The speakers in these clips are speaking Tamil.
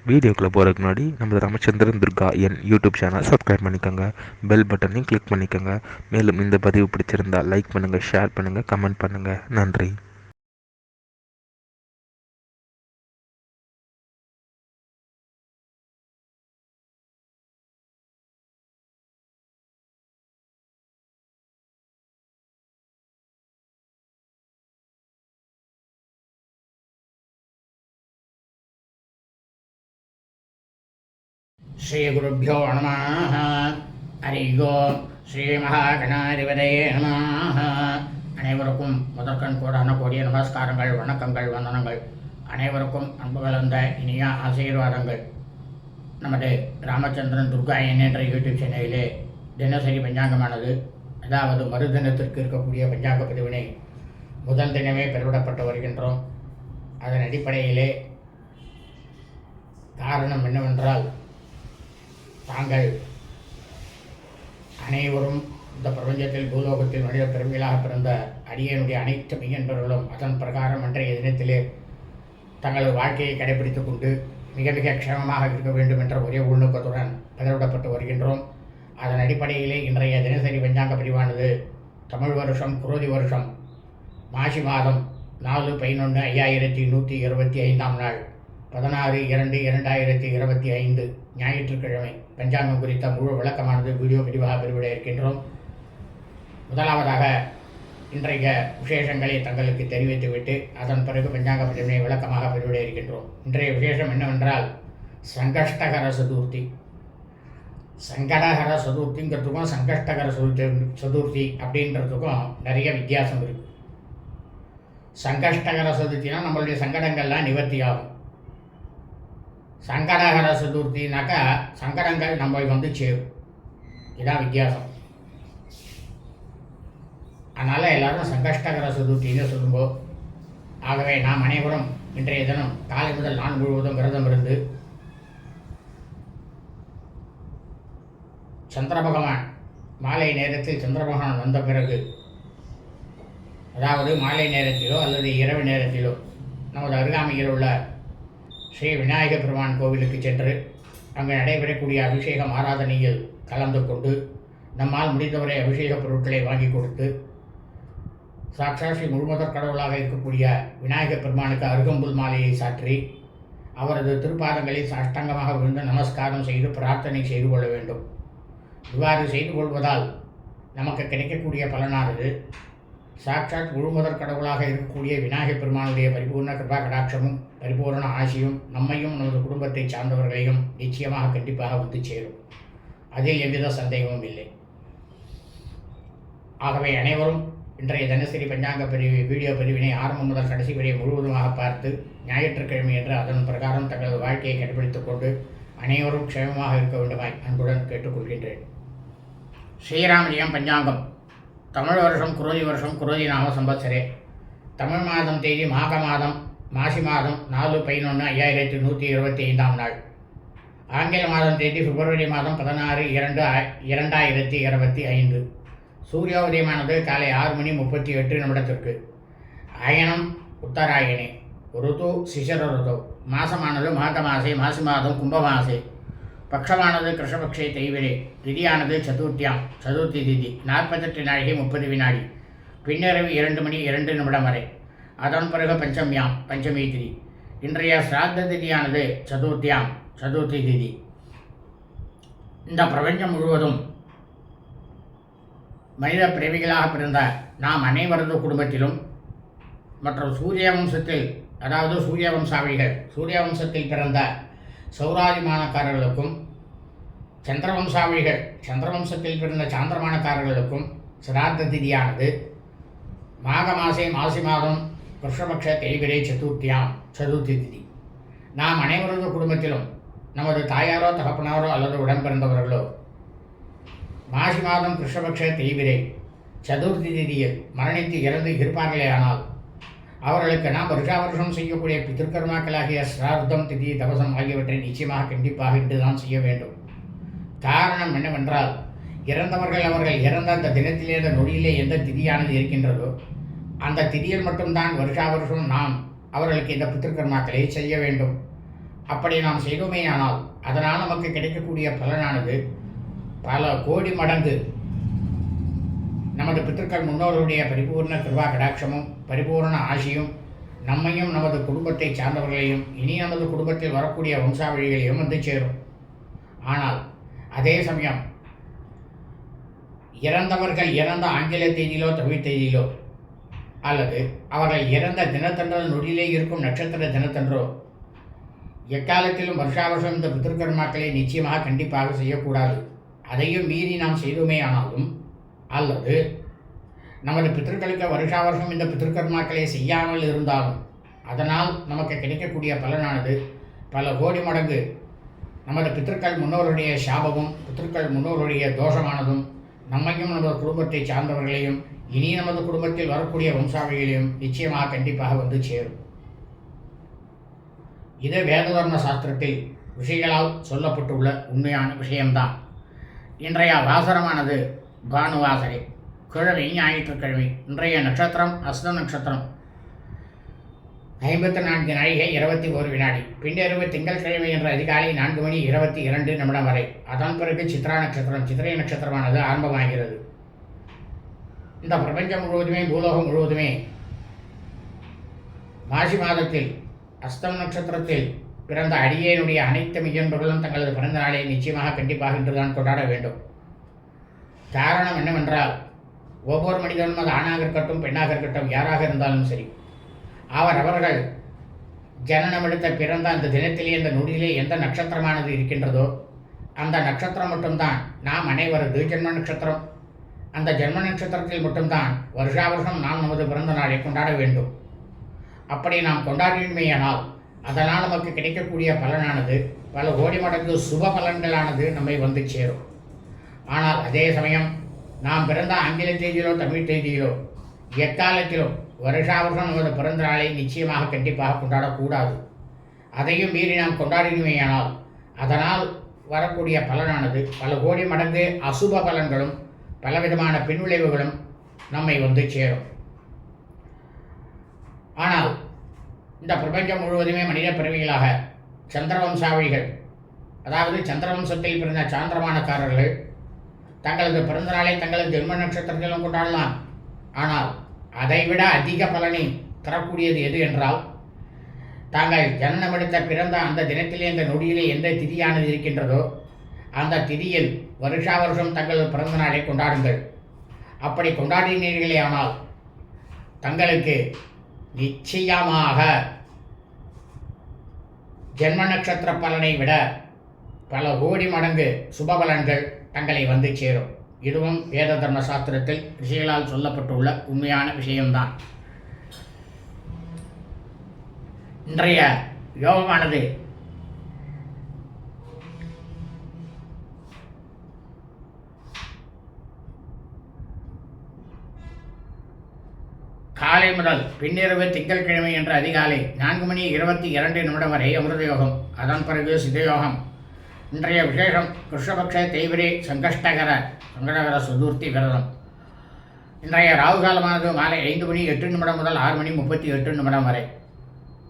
வீடியோக்குள்ளே போகிறதுக்கு முன்னாடி நம்ம ராமச்சந்திரன் துர்கா என் யூடியூப் சேனல் சப்ஸ்கிரைப் பண்ணிக்கோங்க, பெல் பட்டனையும் கிளிக் பண்ணிக்கோங்க. மேலும் இந்த பதிவு பிடிச்சிருந்தால் லைக் பண்ணுங்கள், ஷேர் பண்ணுங்கள், கமெண்ட் பண்ணுங்கள். நன்றி. ஸ்ரீகுருப்போ நம. ஹரி ஓம். ஸ்ரீ மகாகணாதிபதியே நம. அனைவருக்கும் முதற்கண் கோடான கோடிய நமஸ்காரங்கள், வணக்கங்கள், வந்தனங்கள். அனைவருக்கும் அன்பு கலந்த இனிய ஆசீர்வாதங்கள். நமது ராமச்சந்திரன் துர்கா என்ற யூடியூப் சேனலிலே தினசரி பஞ்சாங்கமானது, அதாவது மறுதினத்திற்கு இருக்கக்கூடிய பஞ்சாங்க பதிவினை முதல் தினமே பெறவிடப்பட்டு வருகின்றோம். அதன் அடிப்படையிலே காரணம் என்னவென்றால், தாங்கள் அனைவரும் இந்த பிரபஞ்சத்தில் பூலோகத்தில் மனித பெருமைகளாக பிறந்த அடியனுடைய அனைத்து மெய்யன்பர்களும் அதன் பிரகாரம் அன்றைய தினத்திலே தங்களது வாழ்க்கையை கடைபிடித்துக் கொண்டு மிக மிக க்ஷேமமாக இருக்க வேண்டும் என்ற ஒரே உள்நோக்கத்துடன் பதிவிடப்பட்டு வருகின்றோம். அதன் அடிப்படையிலே இன்றைய தினசரி பஞ்சாங்க பதிவானது தமிழ் வருஷம் குரோதி வருஷம் மாசி மாதம் 4/11/2125 நாள் 16/2/2025 ஞாயிற்றுக்கிழமை பஞ்சாங்கம் குறித்த முழு விளக்கமானது வீடியோ பதிவாக பெறுவிட இருக்கின்றோம். முதலாவதாக இன்றைய விசேஷங்களை தங்களுக்கு தெரிவித்துவிட்டு அதன் பிறகு பஞ்சாங்க பதிவினை விளக்கமாக பெறுவிட இருக்கின்றோம். இன்றைய விசேஷம் என்னவென்றால், சங்கஷ்டகர சதுர்த்தி. சங்கடகர சதுர்த்திங்கிறதுக்கும் சங்கஷ்டகர சதுர்த்தி அப்படின்றதுக்கும் நிறைய வித்தியாசம் இருக்குது. சங்கஷ்டகர சதுர்த்தினா நம்மளுடைய சங்கடங்கள்லாம் நிவர்த்தி ஆகும். சங்கடகர சதுர்த்தினாக்கா சங்கடங்கள் நம்ம வந்து சேரும். இதான் வித்தியாசம். அதனால் எல்லாரும் சங்கஷ்டகர சதுர்த்தின்னு சொல்லும்போது, ஆகவே நாம் அனைவரும் இன்றைய தினம் காலை முதல் நாள் முழுவதும் விரதம் இருந்து சந்திர பகவான் மாலை நேரத்தில் சந்திர பகவான் வந்த பிறகு, அதாவது மாலை நேரத்திலோ அல்லது இரவு நேரத்திலோ நமது அருகாமையில் உள்ள ஸ்ரீ விநாயக பெருமான் கோவிலுக்கு சென்று அங்கு நடைபெறக்கூடிய அபிஷேகம் ஆராதனையில் கலந்து கொண்டு நம்மால் முடிந்தவரை அபிஷேக பொருட்களை வாங்கி கொடுத்து சாட்சாத் ஸ்ரீ முழுமுதற் கடவுளாக இருக்கக்கூடிய விநாயகர் பெருமானுக்கு அருகம்புல் மாலையை சாற்றி அவரது திருப்பாதங்களில் சாஷ்டாங்கமாக விழுந்து நமஸ்காரம் செய்து பிரார்த்தனை செய்து கொள்ள வேண்டும். இவ்வாறு செய்து கொள்வதால் நமக்கு கிடைக்கக்கூடிய பலனானது சாட்சாத் முழுமுதற் கடவுளாக இருக்கக்கூடிய விநாயகர் பெருமானுடைய பரிபூர்ண கிருபா கடாட்சமும் பரிபூர்ண ஆசியும் நம்மையும் நமது குடும்பத்தை சார்ந்தவர்களையும் நிச்சயமாக கண்டிப்பாக வந்து சேரும். அதில் எவ்வித சந்தேகமும் இல்லை. ஆகவே அனைவரும் இன்றைய தினசரி பஞ்சாங்க வீடியோ பதிவினை ஆரம்பம் முதல் கடைசி வரை முழுவதுமாக பார்த்து ஞாயிற்றுக்கிழமை என்று அதன் பிரகாரம் தங்களது வாழ்க்கையை கடைபிடித்துக் கொண்டு அனைவரும் க்ஷேமமாக இருக்க வேண்டுமாய் அன்புடன் கேட்டுக்கொள்கின்றேன். ஸ்ரீராமஜெயம் பஞ்சாங்கம். தமிழ் வருஷம் குரோதி வருஷம் குரோதி நாம சம்பத்சரே. தமிழ் மாதம் தேதி மாக மாதம் மாசி மாதம் 4/11/2125 நாள். ஆங்கில மாதம் தேதி பிப்ரவரி மாதம் 16/2/2025. சூரிய உதயமானது காலை 6:38 அயனம் உத்தராயணே. ருது சிசர ருது. மாசமானது மாக மாசே மாசி மாதம் கும்பமாசே. பக்ஷமானது கிருஷ்ணபக்ஷே தெய்வரே. திதியானது சதுர்த்தி திதி 48 நாழிகை 30 வினாடி. பின்னிரவு 2:02 வரை. அதன் பிறகு பஞ்சமி திதி. இன்றைய சிராத்த திதியானது சதுர்த்தி திதி. இந்த பிரபஞ்சம் முழுவதும் மனித பிறவிகளாக பிறந்த நாம் அனைவரது குடும்பத்திலும் மற்றும் சூரிய வம்சத்தில், அதாவது சூரிய வம்சாவளிகள், சூரிய வம்சத்தில் பிறந்த சௌராதிமானக்காரர்களுக்கும் சந்திரவம்சாவளிகள், சந்திரவம்சத்தில் பிறந்த சாந்திரமானக்காரர்களுக்கும் சிராத்த திதியானது மாக மாசே மாசி மாதம் கிருஷ்ணபக்ஷ தேய்பிரை சதுர்த்தி திதி. நாம் அனைவரது குடும்பத்திலும் நமது தாயாரோ தகப்பனாரோ அல்லது உடன் பிறந்தவர்களோ மாசி மாதம் கிருஷ்ணபக்ஷ தேய்பிரை சதுர்த்தி திதியில் மரணித்து இறந்து இருப்பார்களே ஆனால் அவர்களுக்கு நாம் வருஷாவருஷம் செய்யக்கூடிய பித்திருக்கர்மாக்களாகிய சிரார்த்தம் திதி தவசம் ஆகியவற்றை நிச்சயமாக கண்டிப்பாக இன்றுதான் செய்ய வேண்டும். காரணம் என்னவென்றால், இறந்தவர்கள் அவர்கள் இறந்த அந்த தினத்திலே அந்த நொடியிலே எந்த திதியானது இருக்கின்றதோ அந்த திதியில் மட்டும்தான் வருஷாவருஷம் நாம் அவர்களுக்கு இந்த பித்திருக்கர்மாக்களை செய்ய வேண்டும். அப்படி நாம் செய்தோமேயானால் அதனால் நமக்கு கிடைக்கக்கூடிய பலனானது பல கோடி மடங்கு நமது பித்திருக்கள் முன்னோர்களுடைய பரிபூர்ண கிருபா கடாட்சமும் பரிபூர்ண ஆசியும் நம்மையும் நமது குடும்பத்தை சார்ந்தவர்களையும் இனி நமது குடும்பத்தில் வரக்கூடிய வம்சாவழிகளையும் வந்து சேரும். ஆனால் அதே சமயம் இறந்தவர்கள் இறந்த ஆங்கில தேதியிலோ தமிழ் தேதியிலோ அல்லது அவர்கள் இறந்த தினத்தன்றல் நொடியிலே இருக்கும் நட்சத்திர தினத்தன்றோ எக்காலத்திலும் வருஷாவருஷம் இந்த பித்திருக்கர்மாக்களை நிச்சயமாக கண்டிப்பாக செய்யக்கூடாது. அதையும் மீறி நாம் செய்தோமே ஆனாலும் அல்லது நமது பித்திருக்களுக்கு வருஷாவருஷம் இந்த பித்திருக்கர்மாக்களை செய்யாமல் இருந்தாலும் அதனால் நமக்கு கிடைக்கக்கூடிய பலனானது பல கோடி மடங்கு நமது பித்திருக்கள் முன்னோருடைய சாபமும் பித்திருக்கள் முன்னோருடைய தோஷமானதும் நம்மையும் நமது குடும்பத்தை சார்ந்தவர்களையும் இனி நமது குடும்பத்தில் வரக்கூடிய வம்சாவளிகளையும் நிச்சயமாக கண்டிப்பாக வந்து சேரும். இது வேததர்ம சாஸ்திரத்தில் ரிஷிகளால் சொல்லப்பட்டுள்ள உண்மையான விஷயம்தான். இன்றைய வாசரமானது பானுவாசரை, கிழமை ஞாயிற்றுக்கிழமை. இன்றைய நட்சத்திரம் அஸ்த நட்சத்திரம். 54 நாழிகை 21 வினாடி. பின்னிரவு திங்கட்கிழமை என்ற அதிகாலை 4 மணி 22 நிமிடம் வரை. அதன் பிறகு சித்ரா நட்சத்திரம், சித்திரை நட்சத்திரமானது ஆரம்பமாகிறது. இந்த பிரபஞ்சம் முழுவதுமே, பூலோகம் முழுவதுமே மாசி மாதத்தில் அஸ்தம் நட்சத்திரத்தில் பிறந்த அடியேனுடைய அனைத்து மெய்யன்பர்களும் தங்களது பிறந்த நாளை நிச்சயமாக கண்டிப்பாக இன்றுதான் கொண்டாட வேண்டும். காரணம் என்னவென்றால், ஒவ்வொரு மனிதனும் அது ஆணாக இருக்கட்டும் பெண்ணாக இருக்கட்டும் யாராக இருந்தாலும் சரி, அவர்கள் ஜனனம் எடுத்த பிறந்த அந்த தினத்திலே அந்த நொடியிலே எந்த நட்சத்திரமானது இருக்கின்றதோ அந்த நட்சத்திரம் மட்டும்தான் நாம் அனைவரது ஜென்ம நட்சத்திரம். அந்த ஜென்ம நட்சத்திரத்தில் மட்டும்தான் வருஷாவருஷம் நாம் நமது பிறந்த நாளை கொண்டாட வேண்டும். அப்படி நாம் கொண்டாடினோமேயானால் அதனால் நமக்கு கிடைக்கக்கூடிய பலனானது பல கோடி மடங்கு சுப பலன்களானது நம்மை வந்து சேரும். ஆனால் அதே சமயம் நாம் பிறந்த ஆங்கில தேதியிலோ தமிழ் தேதியிலோ எக்காலத்திலும் வருஷாவருஷம் நமது பிறந்த நாளை நிச்சயமாக கண்டிப்பாக கொண்டாடக்கூடாது. அதையும் மீறி நாம் கொண்டாடினோமேயானால் அதனால் வரக்கூடிய பலனானது பல கோடி மடங்கு அசுப பலன்களும் பலவிதமான பின்விளைவுகளும் நம்மை வந்து சேரும். ஆனால் இந்த பிரபஞ்சம் முழுவதுமே மனித பிறவிகளாக சந்திரவம்சாவளிகள், அதாவது சந்திரவம்சத்தில் பிறந்த சாந்திரமானக்காரர்கள் தங்களது பிறந்த நாளை தங்களது ஜென்ம நட்சத்திரத்திலும் கொண்டாடலாம். ஆனால் அதைவிட அதிக பலனை தரக்கூடியது எது என்றால், தாங்கள் ஜனனமெடுத்த பிறந்த அந்த தினத்திலே அந்த நொடியிலே எந்த திதியானது இருக்கின்றதோ அந்த திதியில் வருஷாவருஷம் தங்களது பிறந்த நாளை கொண்டாடுங்கள். அப்படி கொண்டாடினீர்களே ஆனால் தங்களுக்கு நிச்சயமாக ஜென்ம நட்சத்திர பலனை விட பல கோடி மடங்கு சுபபலன்கள் தங்களை வந்து சேரும். இதுவும் வேத தர்ம சாஸ்திரத்தில் ரிஷிகளால் சொல்லப்பட்டுள்ள உண்மையான விஷயம்தான். இன்றைய யோகமானது காலை முதல் பின்னிரவு திங்கட்கிழமை என்ற அதிகாலை 4 மணி 22 நிமிடம் வரை அமிர்த யோகம். அதன் பிறகு சித்தயோகம். இன்றைய விசேஷம் கிருஷ்ணபக்ஷ தேய்பிரை சங்கடகர சதுர்த்தி விரதம். இன்றைய ராகுகாலமானது மாலை 5 மணி 8 நிமிடம் முதல் 6 மணி 38 நிமிடம் வரை.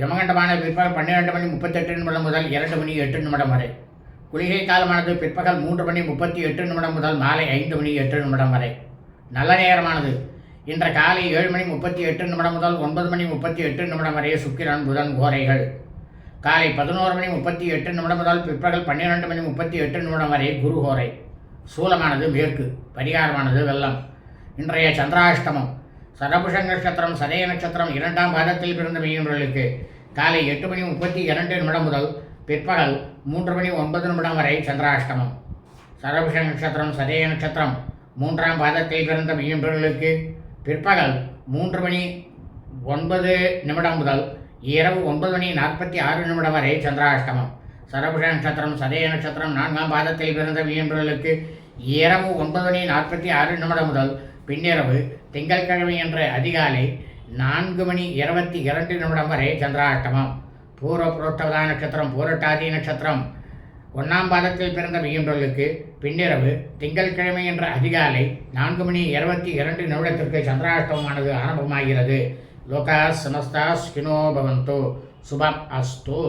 யமகண்டமான பிற்பகல் 12 மணி 38 நிமிடம் முதல் 2 மணி 8 நிமிடம் வரை. குளிகை காலமானது பிற்பகல் 3 மணி 38 நிமிடம் முதல் மாலை 5 மணி 8 நிமிடம் வரை. நல்ல நேரமானது இன்று காலை 7 மணி 38 நிமிடம் முதல் 9 மணி 38 நிமிடம் வரை சுக்கிரன் புதன் கோரைகள். காலை 11 மணி 38 நிமிடம் முதல் பிற்பகல் 12 மணி 38 நிமிடம் வரை குரு கோரை. சூலமானது மேற்கு, பரிகாரமானது வெள்ளம். இன்றைய சந்திராஷ்டமம் சரபுஷ நட்சத்திரம் சதய நட்சத்திரம் 2ஆம் பாதத்தில் பிறந்த மீனவர்களுக்கு காலை 8 மணி 32 நிமிடம் முதல் பிற்பகல் 3 மணி 9 நிமிடம் வரை சந்திராஷ்டமம். சரபுஷ நட்சத்திரம் சதய நட்சத்திரம் 3ஆம் பாதத்தில் பிறந்த மீனவர்களுக்கு பிற்பகல் 3 மணி 9 நிமிடம் முதல் இரவு 9 மணி 46 நிமிடம் வரை சந்திராஷ்டமம். சரபுஷ நட்சத்திரம் சதய நட்சத்திரம் 4ஆம் பாதத்தில் பிறந்த மீனவர்களுக்கு இரவு 9 மணி 46 நிமிடம் முதல் பின்னிரவு திங்கட்கிழமை என்ற அதிகாலை 4 மணி 22 நிமிடம் வரை சந்திராஷ்டமம். பூர்வ புரோட்டவதா நட்சத்திரம் பூரட்டாதி நட்சத்திரம் 1ஆம் பாதத்தில் பிறந்த மீனவர்களுக்கு பின்னிரவு திங்கட்கிழமை என்ற அதிகாலை 4 மணி 22 நிமிடத்திற்கு சந்திராஷ்டமமானது ஆரம்பமாகிறது. லோகா சமஸ்தா ஸ்கினோ பவந்தோ சுபம் அஸ்து.